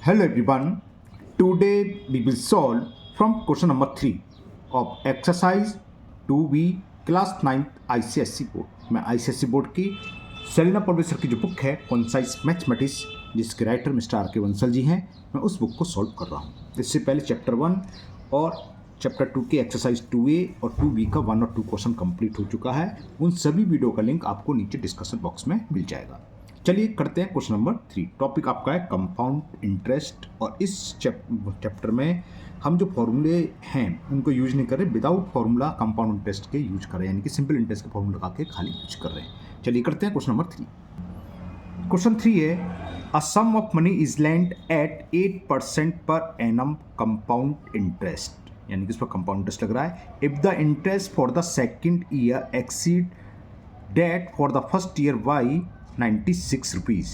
Hello everyone. Today we will solve from question number 3 of exercise 2B class 9th ICSE board में ICSE board की Selina professor की जो book है concise mathematics जिसके writer mister are के बंसल जी हैं, मैं उस बुक को सॉल्व कर रहा हूँ। इससे पहले चैप्टर 1 और चैप्टर 2 की एक्सरसाइज 2A और 2B का 1 और 2 क्वेश्चन कंप्लीट हो चुका है। उन सभी वीडियो का लिंक आपको नीचे डिस्कशन बॉक्स में मिल जाएगा। चलिए करते हैं क्वेश्चन नंबर 3। टॉपिक आपका है कंपाउंड इंटरेस्ट और इस चैप्टर में हम जो फॉर्मूले हैं उनको यूज नहीं कर रहे, विदाउट फॉर्मूला कंपाउंड इंटरेस्ट के यूज कर रहे हैं, यानी कि सिंपल इंटरेस्ट के फॉर्मूला लगा के खाली यूज कर रहे हैं। चलिए करते हैं क्वेश्चन नंबर 3। क्वेश्चन 3 है a sum of money is lend at 8% per annum compound interest, यानी कि इस पर कंपाउंड इंटरेस्ट लग रहा है। If the interest for the second year exceed that for the first year by 96 rupees,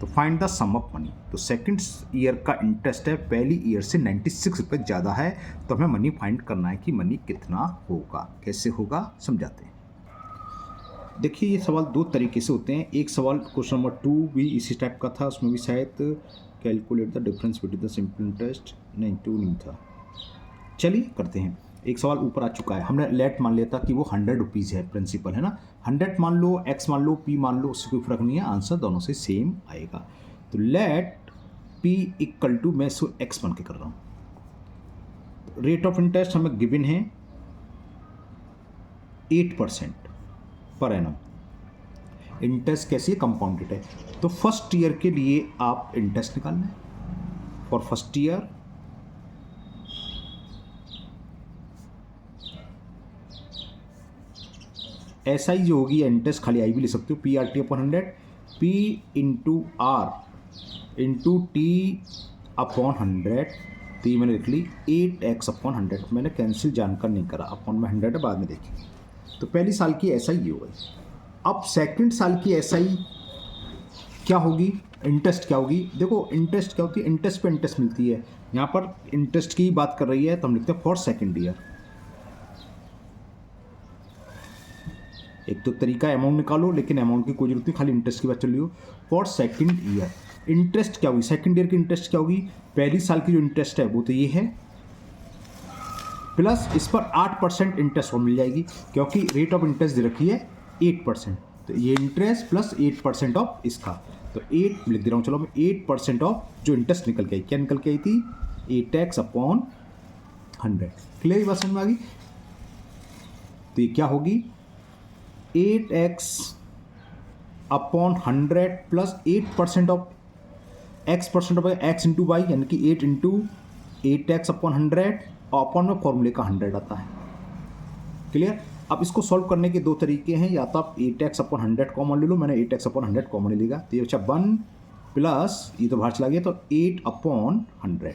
तो find the sum of money. तो second year का इंटरेस्ट है पहली ईयर से 96 रुपये ज़्यादा है, तो हमें मनी फाइंड करना है कि मनी कितना होगा। कैसे होगा समझाते हैं। देखिए ये सवाल दो तरीके से होते हैं। एक सवाल क्वेश्चन नंबर 2 भी इसी टाइप का था, उसमें भी शायद calculate the difference between the simple interest, नहीं 2 नहीं था। चलिए करते हैं। एक सवाल ऊपर आ चुका है, हमने लेट मान लिया था कि वो 100 रुपीज़ है, प्रिंसिपल है ना। 100 मान लो, x मान लो, p मान लो, उससे कोई फर्क नहीं है, आंसर दोनों से सेम आएगा। तो लेट p इक्वल टू, मैं इसको x मान के कर रहा हूँ। रेट ऑफ इंटरेस्ट हमें गिवन है 8% पर एनम। इंटरेस्ट कैसी है, कंपाउंडेड है। तो फर्स्ट ईयर के लिए आप इंटरेस्ट निकालना है फॉर फर्स्ट ईयर। ऐसा ही जो होगी इंटरेस्ट, खाली आई भी ले सकते हो, P R T upon 100, P into R into T upon 100। तो ये मैंने लिख ली 8x अपॉन 100। मैंने कैंसिल जानकर नहीं करा, अपॉन में 100 है, बाद में देखेंगे। तो पहली साल की ऐसा ही हो गई। अब सेकंड साल की ऐसा ही क्या होगी, इंटरेस्ट क्या होगी। देखो इंटरेस्ट क्या होती है, इंटरेस्ट पे इंटरेस्ट मिलती है। यहाँ पर इंटरेस्ट की बात कर रही है, तो हम लिखते हैं फॉर सेकेंड ईयर। एक तो तरीका अमाउंट निकालो, लेकिन अमाउंट की कोई जरूरत नहीं, खाली इंटरेस्ट की बात चल रही हो। फॉर सेकंड ईयर इंटरेस्ट क्या होगी, सेकंड ईयर की इंटरेस्ट क्या होगी, पहली साल की जो इंटरेस्ट है वो तो ये है, प्लस इस पर 8% इंटरेस्ट और मिल जाएगी, क्योंकि रेट ऑफ इंटरेस्ट दे रखी है 8%। तो ये इंटरेस्ट प्लस 8% ऑफ इसका, तो 8 लिख दे रहा हूँ। चलो मैं 8% ऑफ जो इंटरेस्ट निकल के आई, क्या निकल के आई थी, 8x अपॉन 100। क्लियर, बात समझ में आ गई। तो ये क्या होगी, 8x upon 100 plus 8% of x% of x into Y, यानी कि 8 इंटू 8x अपॉन 100, और अपॉन में फॉर्मूले का 100 आता है। क्लियर। अब इसको सॉल्व करने के दो तरीके हैं, या तो आप 8x अपॉन 100 कॉमन ले लो, मैंने 8x अपॉन 100 कॉमन लेगा, तो ये अच्छा 1 प्लस ये तो बाहर चला गया, तो 8 अपॉन 100।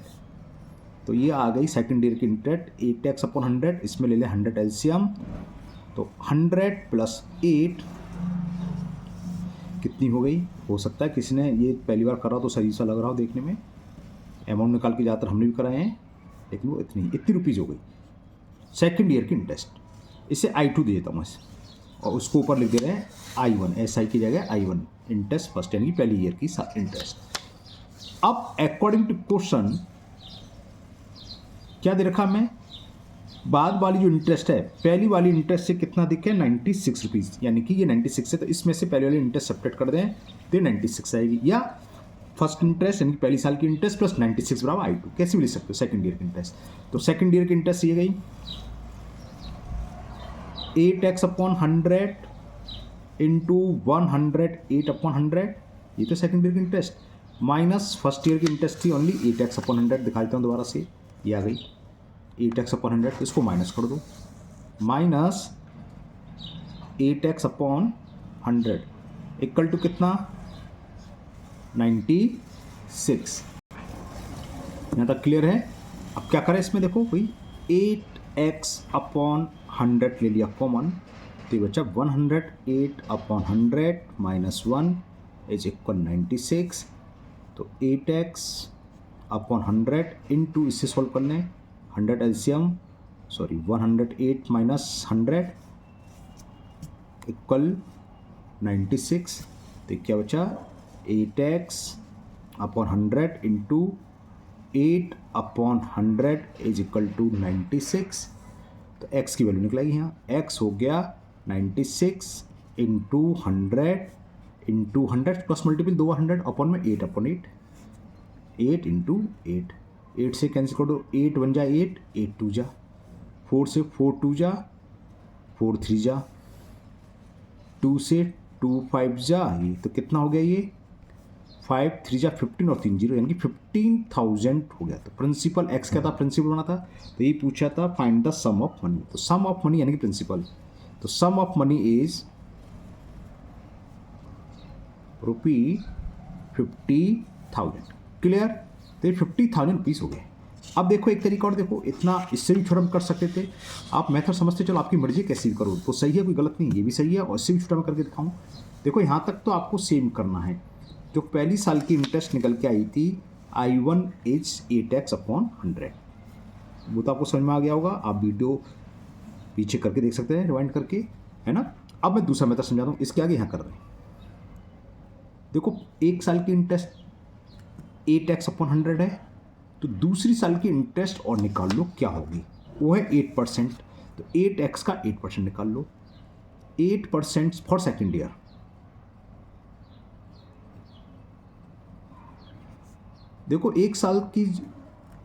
तो ये आ गई सेकेंड ईयर की इंटरेस्ट 8x अपॉन 100। इसमें ले लें 100 एलसीएम, तो 100 प्लस 8 कितनी हो गई। हो सकता है किसी ने ये पहली बार करा तो सही सा लग रहा हो देखने में, अमाउंट निकाल के ज़्यादातर हमने भी कराए हैं, लेकिन वो इतनी रुपीज़ हो गई सेकंड ईयर की इंटरेस्ट। इसे I2 दे देता हूँ मैं, और उसको ऊपर लिख दे रहे हैं I1, SI की जगह I1 इंटरेस्ट फर्स्ट, यानी कि पहली ईयर की इंटरेस्ट। अब अकॉर्डिंग टू क्वेश्चन क्या दे रखा हमें, बाद वाली जो इंटरेस्ट है पहली वाली इंटरेस्ट से कितना दिखे, 96 रुपीज़, यानी कि ये 96 है, तो इसमें से पहले वाली इंटरेस्ट सब्ट्रैक्ट कर दें तो 96 आएगी। या फर्स्ट इंटरेस्ट यानी कि पहली साल की इंटरेस्ट प्लस 96 बराबर I2, कैसे भी लिख सकते हो सेकंड ईयर की इंटरेस्ट। तो सेकंड ईयर की इंटरेस्ट ये गई 8x अपॉन 100 इंटू 108 अपॉन 100, ये तो सेकंड ईयर की इंटरेस्ट, माइनस फर्स्ट ईयर की इंटरेस्ट थी ओनली 8x अपॉन 100। दिखा देता हूँ दोबारा से, ये आ गई 8x अपॉन 100, इसको माइनस कर दो, minus 8x upon 100 equal to कितना, 96। यहाँ तक क्लियर है। अब क्या करें इसमें, देखो भाई 8x अपॉन 100 ले लिया कॉमन, तो ये बचा 108 अपॉन 100 माइनस 1 इज इक्वल 96। तो 8x अपॉन 100 इंटू, इससे सॉल्व कर लें 100 एलसीएम, सॉरी 108 माइनस 100 इक्वल 96। तो क्या बचा, 8x upon 100 into 8/100 is equal to 96। तो x की वैल्यू निकलेगी यहाँ, x हो गया 96 इंटू 100 प्लस मल्टीपल 2 100 अपॉन में 8/8, 8 इंटू 8, 8 से कैंसिल कर दो, 8 1 जा 8, 8 2 जा 4 से 4 2 जा 4 3 जा 2 से 2 5 जा, ये तो कितना हो गया, ये 5 3 जा 15 और 3 0 यानी कि 15,000 हो गया। तो प्रिंसिपल x क्या था, प्रिंसिपल बना था, तो ये पूछा था find the sum of money. तो सम ऑफ मनी यानी कि प्रिंसिपल, तो sum of money is ₹50,000। Clear, तो ये 50,000 रुपीज़ हो गए। अब देखो एक तरीका और देखो, इतना इससे भी छोटा हम कर सकते थे, आप मेथड समझते चलो, आपकी मर्जी कैसे भी करो तो सही है, कोई गलत नहीं, ये भी सही है, और इससे भी छोटा मैं करके दिखाऊँ। देखो यहाँ तक तो आपको सेम करना है। जो पहली साल की इंटरेस्ट निकल के आई थी I1 इज 8x/100, वो तो आपको समझ में आ गया होगा, आप वीडियो पीछे करके देख सकते हैं रिवाइंड करके, है ना। अब मैं दूसरा मेथड समझाता हूँ, इसके आगे यहाँ कर रहे हैं। देखो एक साल की इंटरेस्ट 8x/100 है, तो दूसरी साल की इंटरेस्ट और निकाल लो क्या होगी, वो है 8%। तो 8x का 8% निकाल लो, 8% फॉर सेकेंड ईयर। देखो एक साल की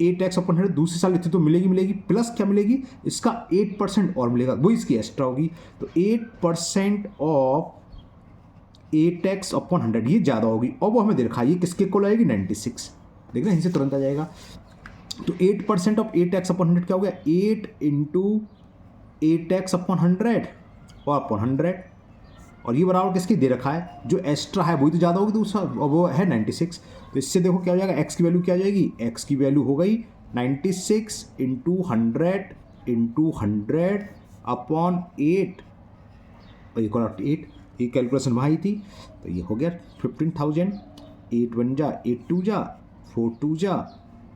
8x/100, दूसरी साल इतनी तो मिलेगी, प्लस क्या मिलेगी, इसका 8% और मिलेगा, वो इसकी एक्स्ट्रा होगी। तो 8% ऑफ 8x/100 ये ज़्यादा होगी, और वो हमें दे रखा है, ये किसके को आएगी 96, देख रहे हैं, इनसे तुरंत आ जाएगा। तो 8% ऑफ 8x/100 क्या हो गया, 8 इंटू 8x/100 और अपॉन 100, और ये बराबर किसकी दे रखा है, जो एक्स्ट्रा है वही तो ज़्यादा होगी दूसरा, और वो है 96। तो इससे देखो क्या हो जाएगा, x की वैल्यू क्या आ जाएगी, x की वैल्यू हो गई 96 इंटू 100 अपॉन 8, और एक और 8, ये कैलकुलेशन वहाँ ही थी, तो ये हो गया 15,000। 8 1 जा 8 2 जा 4 2 जा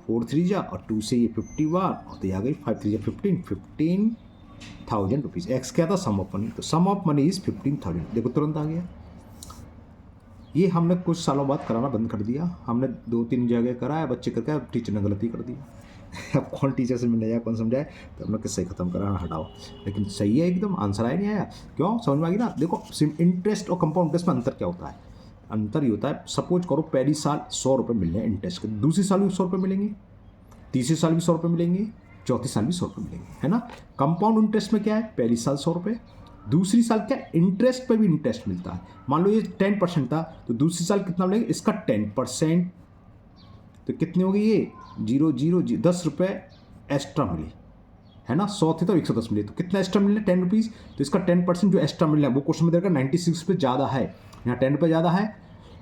4 3 जा, और 2 से ये 51, और तो ये आ गई 5 3 जा 15,000 रुपीज़। एक्स क्या था, सम ऑफ मनी, तो सम ऑफ मनी इज़ 15,000, देखो तुरंत आ गया। ये हमने कुछ सालों बाद कराना बंद कर दिया, हमने 2-3 जगह कराया, बच्चे करके, अब टीचर ने गलती कर दी। अब कौन टीचर से मिलने जाए, कौन समझाए, तो हमने किससे ख़त्म कराना, हटाओ। लेकिन सही है एकदम, आंसर आया नहीं आया, क्यों, समझ में आ गई ना। देखो इंटरेस्ट और कंपाउंड इंटरेस्ट में अंतर क्या होता है, अंतर ये होता है, सपोज करो पहली साल 100 रुपये मिल रहे हैं इंटरेस्ट के, दूसरी साल भी 100 रुपये मिलेंगे, तीसरी साल भी 100 रुपये मिलेंगे, चौथी साल भी 100 रुपये मिलेंगे, है ना। कंपाउंड इंटरेस्ट में क्या है, पहली साल 100 रुपये, दूसरी साल क्या इंटरेस्ट पे भी इंटरेस्ट मिलता है। मान लो ये 10% था, तो दूसरी साल कितना मिलेगा, इसका 10%, तो कितनी होगी ये 0 10 रुपये एक्स्ट्रा मिली, है ना। 100 थे तो 110 मिले, तो कितना एक्स्ट्रा मिल रहा है, 10 रुपीज़। तो इसका 10% जो एक्स्ट्रा मिल रहा है वो क्वेश्चन में देगा 96 रुपये ज़्यादा है, यहाँ 10 रुपये ज़्यादा है,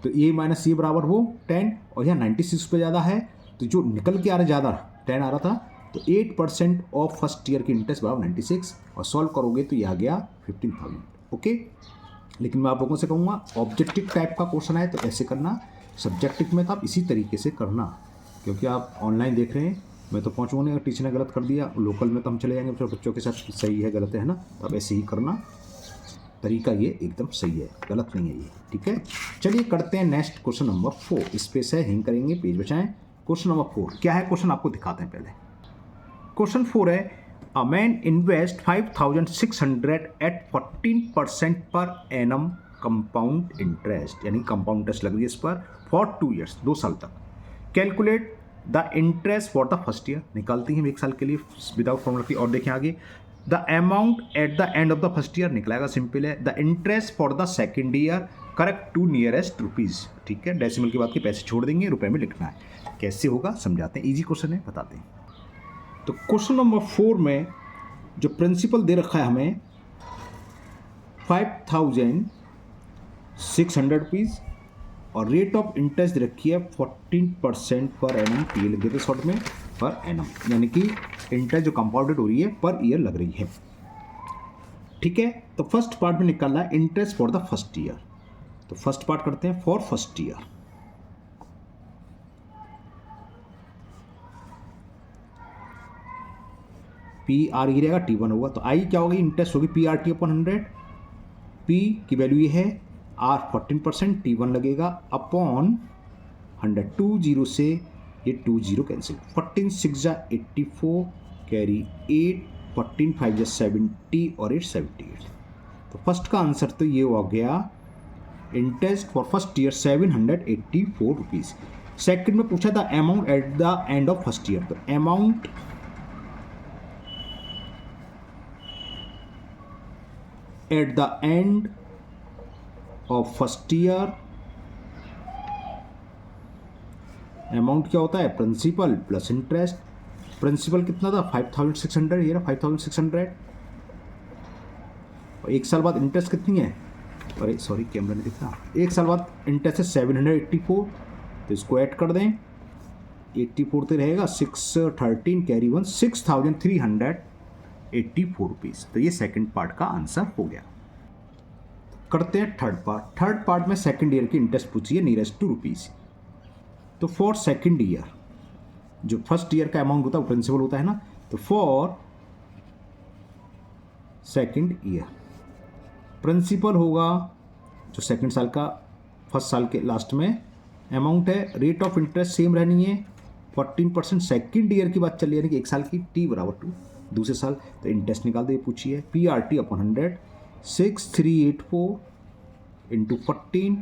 तो ये माइनस ये बराबर वो 10, और यहाँ 96 रुपये ज़्यादा है, तो जो निकल के आ रहा है ज़्यादा 10 आ रहा था, तो 8% ऑफ फर्स्ट ईयर की इंटरेस्ट बराबर 96, और सॉल्व करोगे तो ये आ गया 15,000। ओके, लेकिन मैं आप लोगों से कहूँगा ऑब्जेक्टिव टाइप का क्वेश्चन है तो ऐसे करना, सब्जेक्टिव में तो आप इसी तरीके से करना, क्योंकि आप ऑनलाइन देख रहे हैं, मैं तो पहुँचूँगा नहीं, अगर टीचर ने गलत कर दिया, लोकल में तो हम चले जाएंगे बच्चों के साथ, सही है गलत है ना, तो आप ऐसे ही करना, तरीका ये एकदम सही है, गलत नहीं है ये, ठीक है। चलिए करते हैं नेक्स्ट क्वेश्चन नंबर 4, स्पेस है, हिंग करेंगे, पेज बचाएं। क्वेश्चन नंबर 4 क्या है, क्वेश्चन आपको दिखाते हैं पहले। क्वेश्चन 4 है, a man invest 5,600 at 14% per annum compound interest, यानी कंपाउंड इंटरेस्ट लग रही है इस पर फॉर 2 ईयर्स, 2 साल तक। Calculate the interest for the first year, निकालते हैं 1 साल के लिए विदाउट फॉर्मूला की, और देखें आगे the amount at the end of the first year, निकलेगा सिंपल है। The interest for the second year, correct to nearest rupees, ठीक है, डेसिमल के बाद के पैसे छोड़ देंगे, रुपए में लिखना है, कैसे होगा समझाते हैं, इजी क्वेश्चन है, बताते हैं। तो क्वेश्चन नंबर 4 में जो प्रिंसिपल दे रखा है हमें 5,600 रुपीज़, और रेट ऑफ इंटरेस्ट दे रखी है 14% पर एनम, ये लिख देते शॉर्ट में, पर एनम, यानी कि इंटरेस्ट जो कंपाउंडेड हो रही है पर ईयर लग रही है, ठीक है। तो फर्स्ट पार्ट में निकालना है interest for the first year, तो फर्स्ट पार्ट करते हैं for first year. P R ये रहेगा, T1 होगा, तो आई क्या होगी, इंटरेस्ट होगी PRT/100, पी की वैल्यू ये है, आर 14%, T1 लगेगा अपॉन 100, 20 से ये 2 0 कैंसिल, 14 6 जा 84 कैरी 8, 14 5 जा 70 और 8 78। तो फर्स्ट का आंसर तो ये हो गया interest for first year 784 rupees. Second में पूछा था amount at the end of first year, तो amount at the end of first year, amount क्या होता है प्रिंसिपल प्लस इंटरेस्ट। प्रिंसिपल कितना था 5600, ये रहा 5600, और एक साल बाद इंटरेस्ट कितनी है, अरे सॉरी कैमरा नहीं दिख रहा, एक साल बाद इंटरेस्ट है 784, तो इसको ऐड कर दें, 84 तो रहेगा 613 कैरी 1 6384 रुपीज़। तो ये सेकंड पार्ट का आंसर हो गया। करते हैं थर्ड पार्ट। थर्ड पार्ट में सेकंड ईयर की इंटरेस्ट पूछी है नियरेस्ट टू रुपीज़। तो फॉर सेकंड ईयर, जो फर्स्ट ईयर का अमाउंट होता है वो प्रिंसिपल होता है ना, तो फॉर सेकंड ईयर प्रिंसिपल होगा जो सेकंड साल का फर्स्ट साल के लास्ट में अमाउंट है, रेट ऑफ इंटरेस्ट सेम रहनी है 14%, सेकंड ईयर की बात चल रही है कि एक साल की t बराबर 2, दूसरे साल, तो इंटरेस्ट निकाल दो, ये पूछिए PRT upon 100 6384 into 14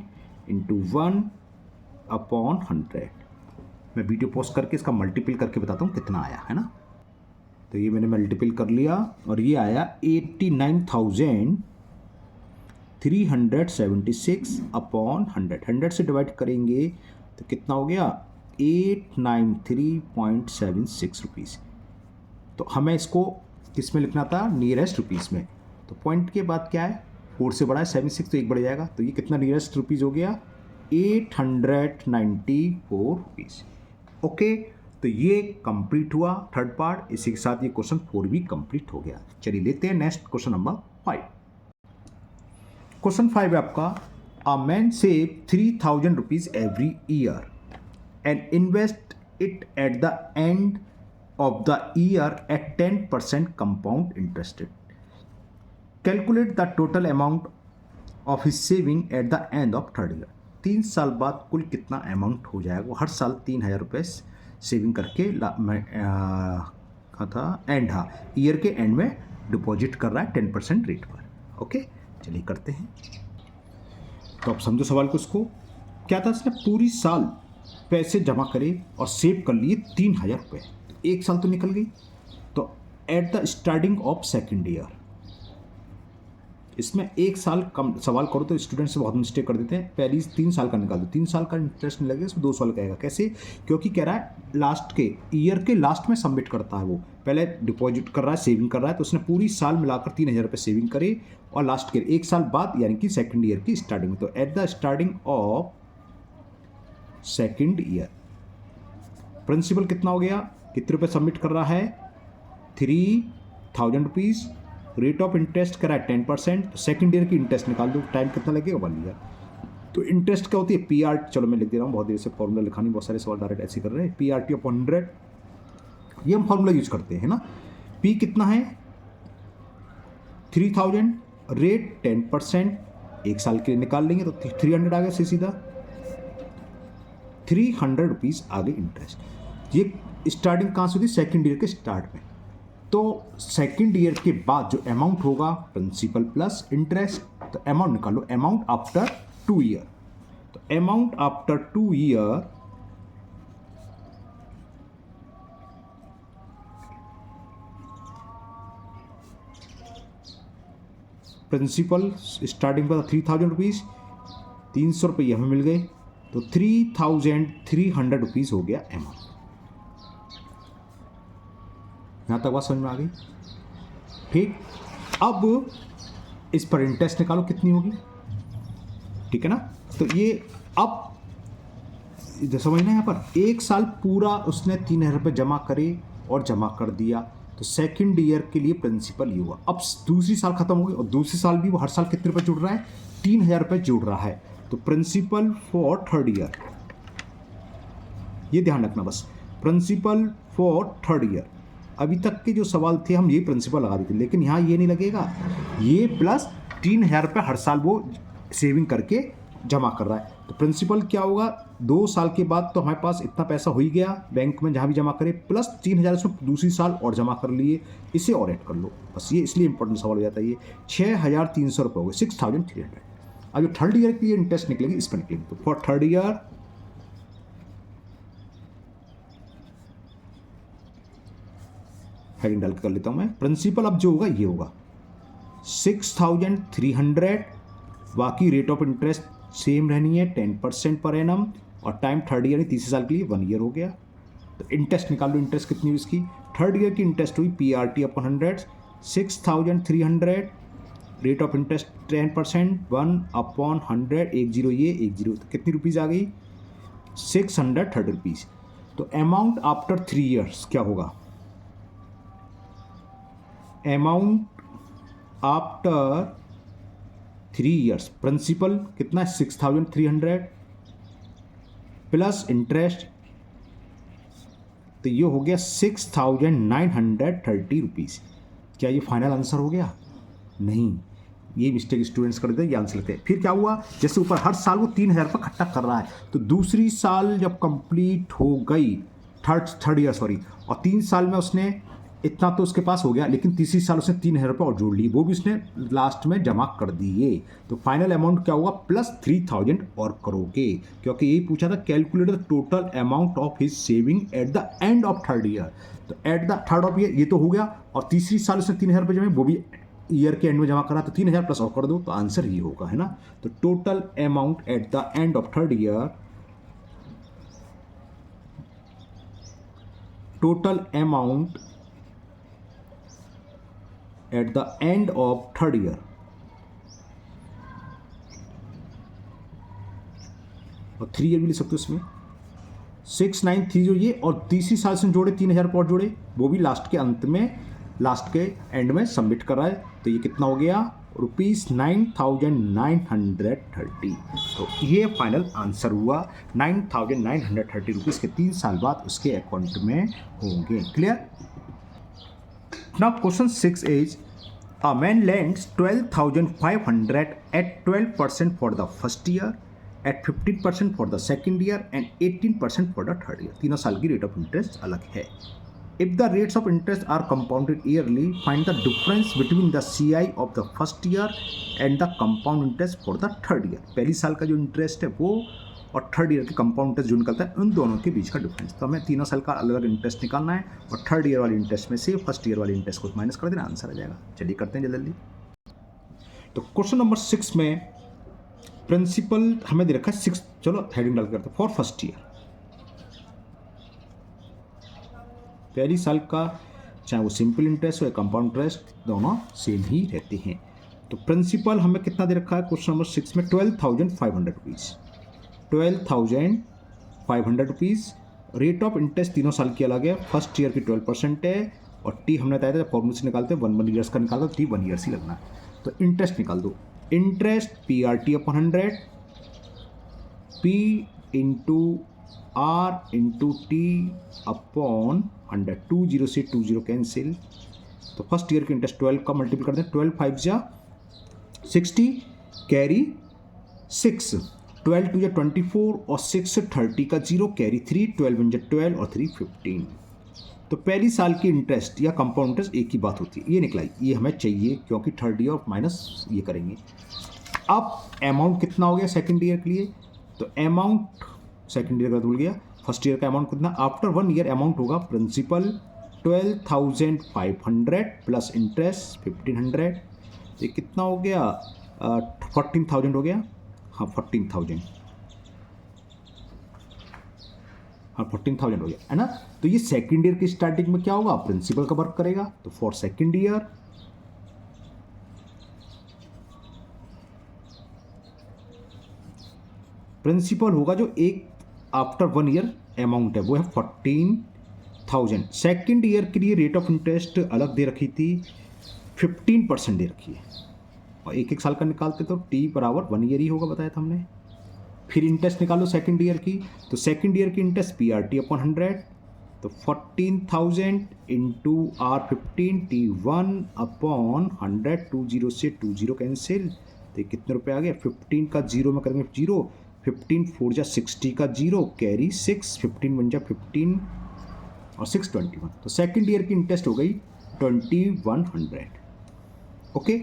into 1 upon 100। मैं वीडियो पोस्ट करके इसका मल्टीपल करके बताता हूँ कितना आया है ना। तो ये मैंने मल्टीपल कर लिया और ये आया 89,376 अपॉन 100। 100 से डिवाइड करेंगे तो कितना हो गया 893.76 रुपीज़। तो हमें इसको किस में लिखना था नियरेस्ट रुपीज़ में। तो पॉइंट के बाद क्या है 4 से बड़ा है 76, तो एक बढ़ जाएगा, तो ये कितना नियरेस्ट रुपीज़ हो गया 894 रुपीज़। ओके, तो ये कंप्लीट हुआ थर्ड पार्ट। इसी के साथ ये क्वेश्चन 4 भी कंप्लीट हो गया। चलिए लेते हैं नेक्स्ट क्वेश्चन नंबर 5। क्वेश्चन 5 है आपका, a man save 3000 rupees every year and invest it at the end of the year at 10% compound interest. Calculate the total amount of his saving at the end of third year. 3 साल बाद कुल कितना amount हो जाएगा। वो हर साल 3000 रुपये saving करके था एंड, हाँ ईयर के एंड में डिपॉजिट कर रहा है 10% रेट पर। ओके चलिए करते हैं। तो आप समझो सवाल को। उसको क्या था, इसने पूरी साल पैसे जमा करे और सेव कर लिए 3000 रुपये। एक साल तो निकल गई, तो at the starting of second year, इसमें एक साल कम सवाल करो तो स्टूडेंट से बहुत मिस्टेक कर देते हैं। पहले 3 साल का निकाल दो, 3 साल का इंटरेस्ट नहीं लगेगा, इसमें 2 साल का आएगा। कैसे, क्योंकि कह रहा है लास्ट के ईयर के लास्ट में सबमिट करता है। वो पहले डिपॉजिट कर रहा है, सेविंग कर रहा है, तो उसने पूरी साल मिलाकर 3000 रुपये सेविंग करे और लास्ट के एक साल बाद यानी कि सेकेंड ईयर की स्टार्टिंग में। तो at the starting of second year principal कितना हो गया, कितने रुपये सबमिट कर रहा है 3000 रुपीज़। रेट ऑफ इंटरेस्ट करा है 10%। सेकेंड ईयर की इंटरेस्ट निकाल दो, टाइम कितना लगेगा 1 ईयर। तो इंटरेस्ट क्या होती है PR, चलो मैं लिख दे रहा हूँ, बहुत देर से फॉर्मूला लिखा नहीं, बहुत सारे सवाल डायरेक्ट ऐसे कर रहे हैं। PRT अपॉन 100, ये हम फॉर्मूला यूज करते हैं ना। P कितना है 3000, रेट 10%, एक साल के लिए निकाल लेंगे तो 300 आ गया सीधा, 300 रुपीज़ आ गए इंटरेस्ट। ये स्टार्टिंग कहाँ से होती है, सेकेंड ईयर के स्टार्ट में। तो सेकेंड ईयर के बाद जो अमाउंट होगा प्रिंसिपल प्लस इंटरेस्ट, तो अमाउंट निकालो, अमाउंट आफ्टर 2 ईयर। तो amount after 2 year principal starting पर 3000 रुपीज़, 300 रुपये हमें मिल गए, तो 3300 रुपीज़ हो गया अमाउंट। यहाँ तक बात समझ में आ गई। ठीक, अब इस पर इंटरेस्ट निकालो कितनी होगी, ठीक है ना। तो ये अब समझना, यहाँ पर एक साल पूरा उसने 3000 रुपये जमा करे और जमा कर दिया, तो सेकंड ईयर के लिए प्रिंसिपल ये हुआ। अब दूसरी साल खत्म हो गई और दूसरी साल भी वो हर साल कितने रुपये जुड़ रहा है 3000 रुपये जुड़ रहा है। तो प्रिंसिपल फॉर थर्ड ईयर, ये ध्यान रखना बस, प्रिंसिपल फॉर थर्ड ईयर। अभी तक के जो सवाल थे हम ये प्रिंसिपल लगा देते, लेकिन यहाँ ये नहीं लगेगा, ये प्लस 3000 रुपये हर साल वो सेविंग करके जमा कर रहा है। तो प्रिंसिपल क्या होगा, 2 साल के बाद तो हमारे पास इतना पैसा हो ही गया बैंक में जहाँ भी जमा करे, प्लस 3,000 इसमें दूसरी साल और जमा कर लिए, इसे और ऐड कर लो बस। ये इसलिए इंपॉर्टेंट सवाल हो जाता है। ये 6,300 रुपये हो गए, 6,300। अब जो थर्ड ईयर के लिए इंटरेस्ट निकलेगी इस पर निकलेगी। तो फॉर थर्ड ईयर हेडिंग डाल के कर लेता हूँ मैं। प्रिंसिपल अब जो होगा ये होगा 6,300, बाकी रेट ऑफ इंटरेस्ट सेम रहनी है 10% पर एनम, और टाइम थर्ड ईयर तीसरे साल के लिए 1 ईयर हो गया। तो इंटरेस्ट निकाल लो, इंटरेस्ट कितनी हुई इसकी, थर्ड ईयर की इंटरेस्ट हुई PRT upon 100, 6,300, rate of interest 10%, 1/100, 10 ये 10, तो कितनी रुपीज़ आ गई, 630 रुपीज़। तो अमाउंट आफ्टर 3 ईयर्स क्या होगा, अमाउंट आफ्टर 3 ईयर्स प्रिंसिपल कितना है 6,300 प्लस इंटरेस्ट, तो ये हो गया 6,930 रुपीज़। क्या ये फाइनल आंसर हो गया, नहीं, ये मिस्टेक स्टूडेंट्स कर देते हैं, ये आंसर लेते हैं। फिर क्या हुआ, जैसे ऊपर हर साल वो 3,000 रुपये इकट्ठा कर रहा है, तो दूसरी साल जब कंप्लीट हो गई थर्ड ईयर सॉरी, और 3 साल में उसने इतना तो उसके पास हो गया, लेकिन तीसरी साल उसने 3,000 रुपये और जोड़ लिए, वो भी उसने लास्ट में जमा कर दिए। तो फाइनल अमाउंट क्या होगा, प्लस 3,000 और करोगे, क्योंकि यही पूछा था calculate the total amount of his saving at the end of third year. तो at the third of year ये तो हो गया, और तीसरी साल उसने 3,000 रुपये जमा, वो भी ईयर के एंड में जमा करा, तो 3,000 प्लस और कर दो, तो आंसर ये होगा, है ना। तो total amount at the end of third year, total amount at the end of third year, और 3 ईयर भी ले सकते हो इसमें, 6,930 ये, और तीसरी साल से जोड़े 3,000 रुपये और जोड़े, वो भी लास्ट के अंत में, लास्ट के एंड में सबमिट कर रहा है। तो ये कितना हो गया, ₹9,930। तो ये फाइनल आंसर हुआ, 9,930 रुपीज़ के 3 साल बाद उसके अकाउंट में होंगे। Clear. Now question 6 is, a man lends 12,500 at 12% for the first year, at 15% for the second year and 18% for the third year। तीनों साल की रेट ऑफ इंटरेस्ट अलग है। If the rates of interest are compounded yearly, find the difference between the CI of the first year and the compound interest for the third year। पहली साल का जो interest है वो और थर्ड ईयर के कंपाउंड इंटरेस्ट जो निकलता है, उन दोनों के बीच का डिफरेंस। तो हमें तीनों साल का अलग अलग इंटरेस्ट निकालना है, और थर्ड ईयर वाले इंटरेस्ट में से फर्स्ट ईयर वाले इंटरेस्ट को माइनस कर देना, आंसर आ जाएगा। चलिए करते हैं जल्दी। तो क्वेश्चन नंबर 6 में प्रिंसिपल हमें दे रखा है 6, चलो हेडिंग डाल करते हैं, फॉर फर्स्ट ईयर। पहली साल का चाहे वो सिंपल इंटरेस्ट हो या कंपाउंड इंटरेस्ट, दोनों सेम ही रहते हैं। तो प्रिंसिपल हमें कितना दे रखा है क्वेश्चन नंबर 6 में, 12,500 rupees, 12,500 rupees. Rate of interest तीनों साल की अलग है, फर्स्ट ईयर की 12% है, और टी हमने बताया था फॉर्मूले से निकालते हैं 1 ईयर्स का निकालता, टी 1 ईयर्स ही लगना है। तो इंटरेस्ट निकाल दो, interest PRT upon 100, P into R into T upon 100, 20 से 20 कैंसिल। तो फर्स्ट ईयर की इंटरेस्ट 12 का मल्टीपल करते हैं, 12 5 जा 60, कैरी 6, 12 2 24, और 6 30 का 0, कैरी 3, 12 1 12 और 3 15। तो पहली साल की इंटरेस्ट या कंपाउंड इंटरेस्ट एक ही बात होती है, ये निकला, ये हमें चाहिए क्योंकि थर्ड ईयर माइनस ये करेंगे। अब अमाउंट कितना हो गया सेकंड ईयर के लिए, तो अमाउंट सेकंड ईयर का भूल गया, फर्स्ट ईयर का अमाउंट कितना, आफ्टर 1 ईयर अमाउंट होगा प्रिंसिपल 12,500 प्लस इंटरेस्ट 1,500, ये कितना हो गया, 14,000 हो गया, हाँ 14,000, हाँ 14,000 हो गया, है ना। तो ये सेकंड ईयर की स्टार्टिंग में क्या होगा, प्रिंसिपल का वर्क करेगा। तो फॉर सेकंड ईयर प्रिंसिपल होगा जो एक आफ्टर 1 ईयर अमाउंट है वो है 14,000। सेकंड ईयर के लिए रेट ऑफ इंटरेस्ट अलग दे रखी थी, 15% दे रखी है, और एक एक साल का निकालते तो टी बराबर 1 ईयर ही होगा, बताया था हमने। फिर इंटरेस्ट निकालो सेकंड ईयर की, तो सेकंड ईयर की इंटरेस्ट PRT अपॉन 100, तो 14,000 इंटू R15 T1 अपॉन 100, 20 से 20 कैंसिल, तो कितने रुपए आ गए, 15 का 0 में करेंगे 0, 15 4 जा 60 का 0 कैरी 6, 15 1 जा 15 और 6 21। तो सेकेंड ईयर की इंटरेस्ट हो गई 2100। ओके,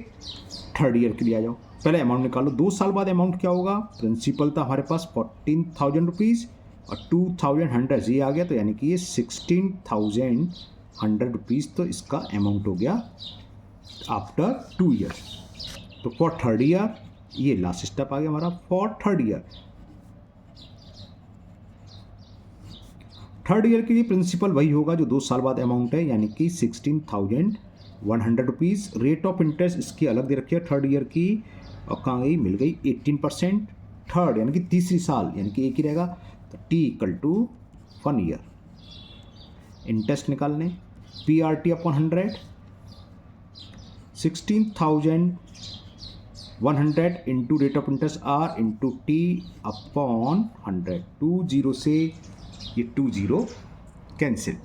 थर्ड ईयर के लिए आ जाओ, पहले अमाउंट निकालो। 2 साल बाद अमाउंट क्या होगा? प्रिंसिपल था हमारे पास 14,000 रुपीज़ और 2,100 ये आ गया, तो यानी कि ये 16,100 रुपीज़ तो इसका अमाउंट हो गया आफ्टर 2 ईयर्स। तो फॉर थर्ड ईयर ये लास्ट स्टेप आ गया हमारा। फॉर थर्ड ईयर के लिए प्रिंसिपल वही होगा जो 2 साल बाद अमाउंट है, यानी कि 16,100 रुपीज़। रेट ऑफ इंटरेस्ट इसकी अलग दे रखी है थर्ड ईयर की, और कहाँ गई? मिल गई 18%। थर्ड यानी कि तीसरी साल, यानी कि एक ही रहेगा, तो T equal to 1 year. Interest निकालने PRT upon 100, 16,100 into rate of interest R into T upon 100। 20 से ये 20 कैंसिल,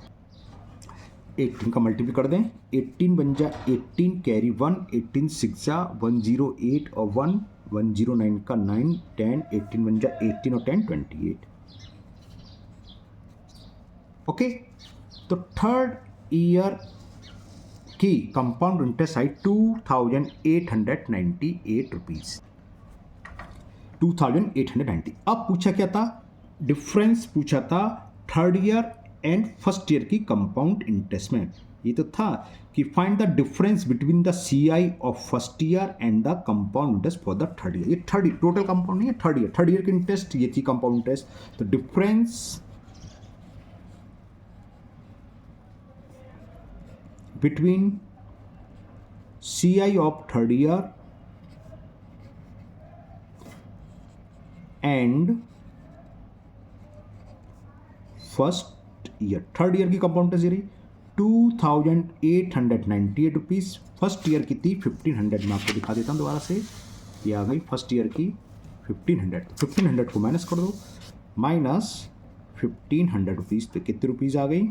18 का मल्टीप्लाई कर दें, 18 बन जा 18 कैरी 1, 18 6 जा 108 और 1 109 का 9 10, 18 बन जा 18 और 10 28। ओके, तो थर्ड ईयर की कंपाउंड इंटरेस्ट आई 2,898 रुपीज़, 2,890। अब पूछा क्या था? डिफरेंस पूछा था third year and first year की कंपाउंड इंटरेस्ट में। ये तो था कि find the difference between the CI of first year and the compound interest for the third year. ये थर्ड ईयर टोटल कंपाउंड नहीं है, थर्ड ईयर की इंटरेस्ट ये थी कंपाउंड इंटरेस्ट। तो difference between CI of third year and first year. Third year की compound interest 2,898 rupees. First year की थी 1,500। मैं आपको दिखा देता हूँ दोबारा से, ये आ गई फर्स्ट ईयर की 1,500। तो 1,500 को माइनस कर दो, माइनस 1,500 रुपीज़, तो कितने रुपीज़ आ गई?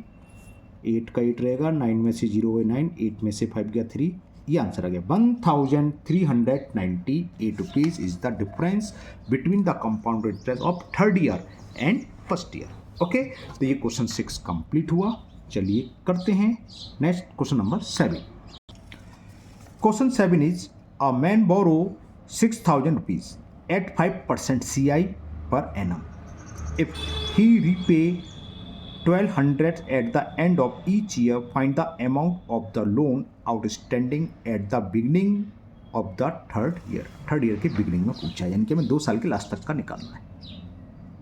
8 का 8 रहेगा, 9 में से 0 है 9, 8 में से 5 गया 3, ये आंसर आ गया 1,398 rupees is the difference between the compound interest of third year and first year. Okay, तो ये क्वेश्चन 6 कंप्लीट हुआ। चलिए करते हैं next question number 7। Question 7 is a man borrow 6,000 rupees at 5% CI per annum. If he repay 1,200 at the end of each year, find the amount of the loan outstanding at the beginning of the third year. Third year के beginning में पूछा है, यानी कि हमें 2 साल के last तक का निकालना है।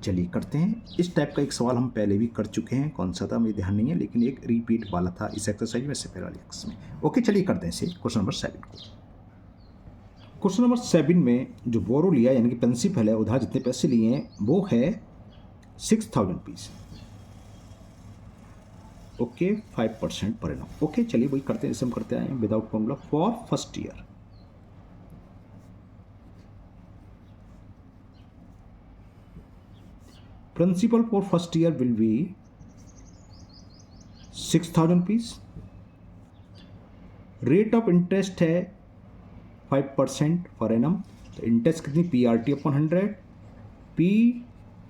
चलिए करते हैं। इस टाइप का एक सवाल हम पहले भी कर चुके हैं, कौन सा था मुझे ध्यान नहीं है, लेकिन एक रिपीट वाला था इस एक्सरसाइज में से पहले वाले एक्स में। ओके, चलिए करते हैं इसे क्वेश्चन नंबर 7 को। क्वेश्चन नंबर 7 में जो बोरो लिया यानी कि प्रिंसिपल है, उधार जितने पैसे लिए हैं वो है 6,000 rupees. Okay, 5% per annum. Okay, चलिए वही करते हैं जैसे हम करते आए हैं without formula. For first year principal for first year will be 6,000 rupees. Rate of interest है 5% पर एनम। तो इंटरेस्ट कितनी? PRT upon 100, P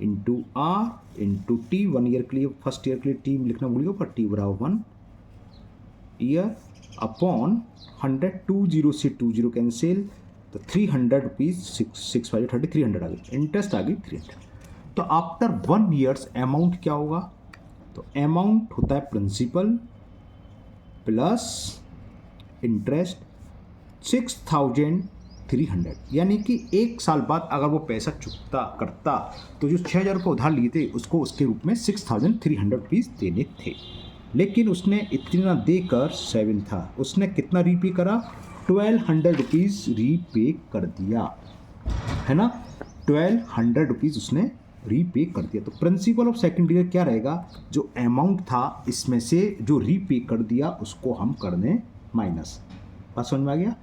into R into T। 1 year के लिए, फर्स्ट ईयर के लिए T लिखना भूलिएगा, पर T बराबर 1 ईयर अपॉन 100। 20 से 20 कैंसिल, तो 300 रुपीज़, 6 5 30, 300 आ गई। इंटरेस्ट आ गई 300। तो आफ्टर 1 ईयर्स अमाउंट क्या होगा? तो अमाउंट होता है प्रिंसिपल प्लस इंटरेस्ट 6,300, यानी कि 1 साल बाद अगर वो पैसा चुकता करता तो जो 6,000 रुपये उधार लिए थे उसको उसके रूप में 6,300 रुपीज़ देने थे। लेकिन उसने इतना देकर 7 था, उसने कितना रीपे करा? 1,200 रुपीज़ रीपे कर दिया, है ना। 1,200 रुपीज़ उसने रीपे कर दिया। तो प्रिंसिपल ऑफ सेकेंड ईयर क्या रहेगा? जो अमाउंट था इसमें से जो रीपे कर दिया उसको हम कर दें माइनस। बात समझ में आ गया?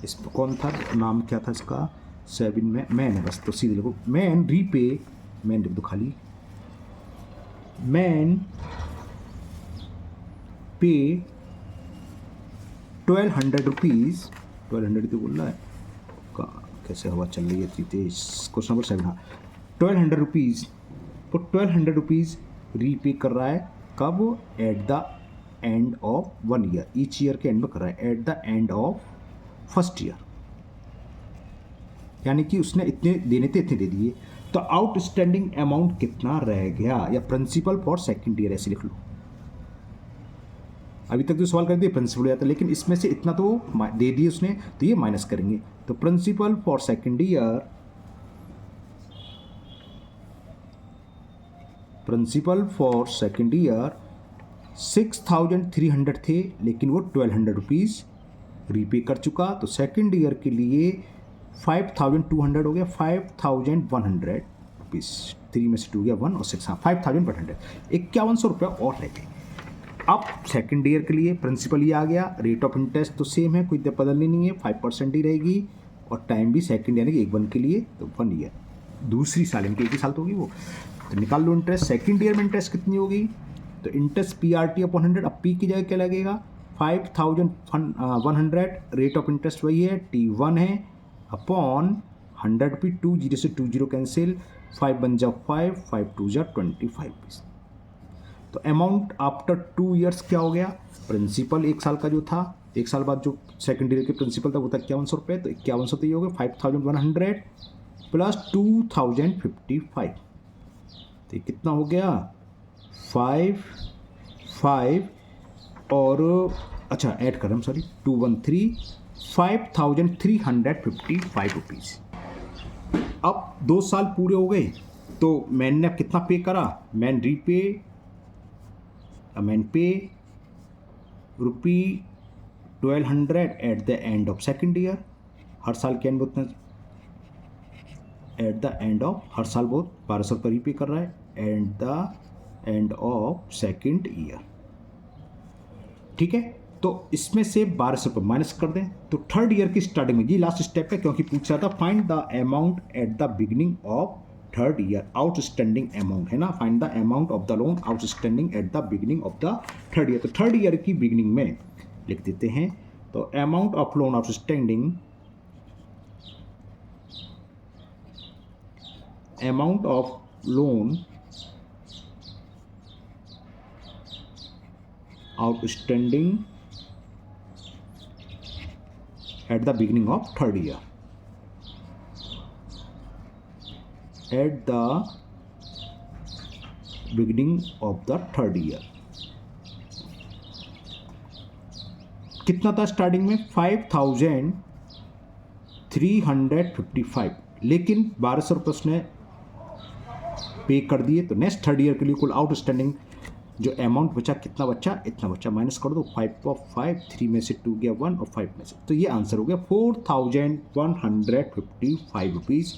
इस कौन था, नाम क्या था इसका? 7 में मैन है बस, तो सीधे लिखो मैन रीपे, मैन लिख दो खाली, मैन पे 1,200 रुपीज़। 1,200 तो बोल रहा है, कैसे हवा चल रही है इतनी तेज। क्वेश्चन नंबर 7, हाँ 1200 रुपीज़, तो 1200 रुपीज़ रीपे कर रहा है कब, eight the end of 1 year, each year के एंड में कर रहा है, at the end of first year, यानी कि उसने इतने देने थे इतने दे दिए। तो आउटस्टैंडिंग अमाउंट कितना रह गया, या प्रिंसिपल फॉर सेकेंड ईयर ऐसे लिख लो। अभी तक जो सवाल कर दिए प्रिंसिपल हो जाता, लेकिन इसमें से इतना तो दे दिए उसने, तो ये माइनस करेंगे। तो principal for second year, principal for second year 6300 थे, लेकिन वो 1200 रुपीज़ रीपे कर चुका। तो सेकेंड ईयर के लिए 5200 हो गया, 5100 रुपीज़, 3 में से 2 गया 1 और 6, हाँ 5100, 5100 रुपये और रह गए। अब सेकेंड ईयर के लिए प्रिंसिपल ये आ गया, रेट ऑफ इंटरेस्ट तो सेम है, कोई बदलनी नहीं है, 5% ही रहेगी, और टाइम भी सेकेंड यानी कि 1 के लिए तो 1 ईयर, दूसरी साल यानी कि 1 ही साल तो होगी वो। तो निकाल लो इंटरेस्ट, सेकेंड ईयर में इंटरेस्ट कितनी होगी, तो इंटरेस्ट PRT अपॉन 100, अब P की जगह क्या लगेगा 5100, रेट ऑफ इंटरेस्ट वही है T1 है, अपॉन 100 पे 2 0 से 2 0 कैंसिल, 5 बन जा 5, 5 2 जा 25। तो अमाउंट आफ्टर 2 ईयर्स क्या हो गया, प्रिंसिपल 1 साल का जो था, 1 साल बाद जो सेकेंड ईयर के प्रिंसिपल था वो था 5100 रुपये, तो 5100 तो ये हो गया 5100 प्लस 2055, तो कितना हो गया 5 और अच्छा ऐड कर रहा हूँ सॉरी 213, 5355 रुपीज़। अब 2 साल पूरे हो गए, तो मैन ने कितना पे करा, man repay, man pay rupee 1200 at the end of second year, हर साल के एंड बहुत एट द एंड ऑफ, हर साल बहुत 1200 रुपये रीपे कर रहा है, at the end of second year, ठीक है। तो इसमें से 1200 रुपये माइनस कर दें, तो थर्ड ईयर की स्टार्टिंग में, ये लास्ट स्टेप है क्योंकि पूछ रहा था find the amount at the beginning of third year, outstanding amount है ना, find the amount of the loan outstanding at the beginning of the third year. तो थर्ड ईयर की बिगिनिंग में लिख देते हैं, तो amount of loan outstanding, amount of loan outstanding at the beginning of third year, at the beginning of the third year कितना था starting में 5355, लेकिन 1200 रुपये उसने पे कर दिए। तो नेक्स्ट थर्ड ईयर के लिए कुल आउटस्टैंडिंग जो अमाउंट बचा, कितना बचा, इतना बचा, माइनस कर दो 5 और 5, 3 में से 2 गया 1 और 5 में से, तो ये आंसर हो गया 4155 रुपीज़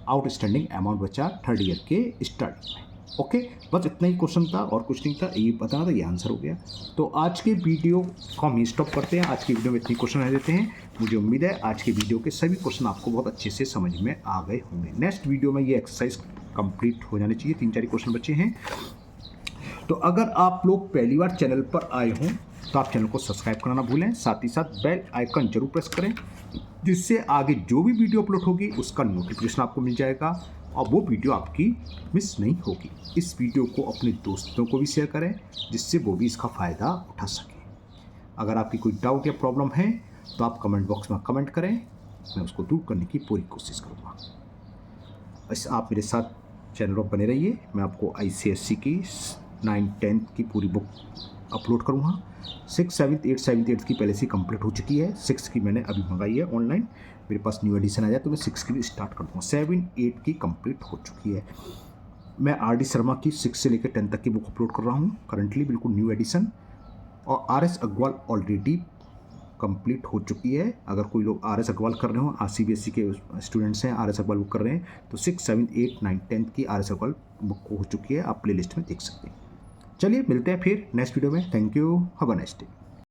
आउटस्टैंडिंग अमाउंट बचा थर्ड ईयर के स्टार्टिंग में। ओके, बस इतना ही क्वेश्चन था और कुछ नहीं था, ये बताना था, ये आंसर हो गया। तो आज के वीडियो को हम स्टॉप करते हैं, आज की वीडियो में इतनी क्वेश्चन रह देते हैं। मुझे उम्मीद है आज के वीडियो के सभी क्वेश्चन आपको बहुत अच्छे से समझ में आ गए होंगे। नेक्स्ट वीडियो में ये एक्सरसाइज कंप्लीट हो जानी चाहिए, 3-4 क्वेश्चन बचे हैं। तो अगर आप लोग पहली बार चैनल पर आए हों तो आप चैनल को सब्सक्राइब करना ना भूलें, साथ ही साथ बेल आइकन जरूर प्रेस करें, जिससे आगे जो भी वीडियो अपलोड होगी उसका नोटिफिकेशन आपको मिल जाएगा और वो वीडियो आपकी मिस नहीं होगी। इस वीडियो को अपने दोस्तों को भी शेयर करें, जिससे वो भी इसका फ़ायदा उठा सकें। अगर आपकी कोई डाउट या प्रॉब्लम है तो आप कमेंट बॉक्स में कमेंट करें, मैं उसको दूर करने की पूरी कोशिश करूँगा। बस आप मेरे साथ चैनल पर बने रहिए, मैं आपको ICSE की 9th-10th की पूरी बुक अपलोड करूँगा। 6th, 7th, 8th, 7th, 8th की पहले से कंप्लीट हो चुकी है, 6th की मैंने अभी मंगाई है ऑनलाइन, मेरे पास न्यू एडिशन आ जाए तो मैं 6th की भी स्टार्ट कर दूँगा। 7, 8 की कंप्लीट हो चुकी है। मैं RD शर्मा की 6 से लेकर 10 तक की बुक अपलोड कर रहा हूँ करंटली, बिल्कुल न्यू एडिशन, और RS अग्रवाल ऑलरेडी कंप्लीट हो चुकी है। अगर कोई लोग RS अग्रवाल कर रहे हो, CBSE के स्टूडेंट्स हैं, RS अग्रवाल बुक कर रहे हैं, तो 6, 7, 8, 9, 10th की RS अग्रवाल बुक हो चुकी है, आप प्ले लिस्ट में देख सकते हैं। चलिए मिलते हैं फिर नेक्स्ट वीडियो में। Thank you, have a nice day.